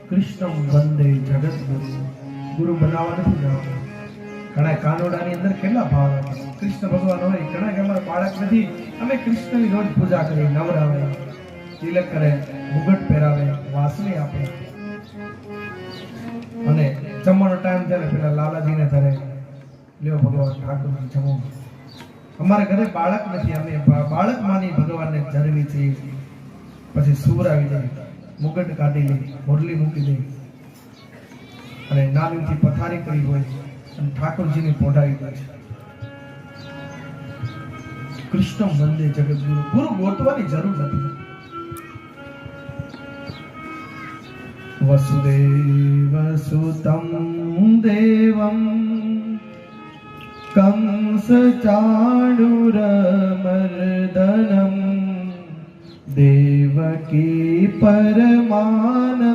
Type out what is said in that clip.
કૃષ્ણમ વંદે જગદગુરુ. ગુરુ બનાવવા નથી જવાનું. ઘણા કાનોડાની અંદર કેટલા ભાવ રાખે. કૃષ્ણ ભગવાન હોય, ઘણા કે અમારા બાળક નથી, અમે કૃષ્ણની રોજ પૂજા કરીએ, નવરાવે, તિલક કરે, મુગટ પહેરાવે, વાસણી આપે, અને જમવાનો ટાઈમ થાય પેલા લાલાજીને ધરે, લ્યો ભગવાન ઠાકોરજી જમો. અમારા ઘરે બાળક નથી, અમે બાળક માની ભગવાનને ધરવી છે. પછી સૂર આવી જાય, મુગટ કાઢી લે, મોરલી મૂકી દે, અને નાનીથી પથારી કરી હોય અને ઠાકોરજીને પોઢાવી દે. કૃષ્ણ વંદે જગદગુરુ. ગુરુ ગોતવાની જરૂર નથી. વસુદેવ સુતમ દેવમ કંસ ચાણુર મર્દનમ દેવકી પરમાન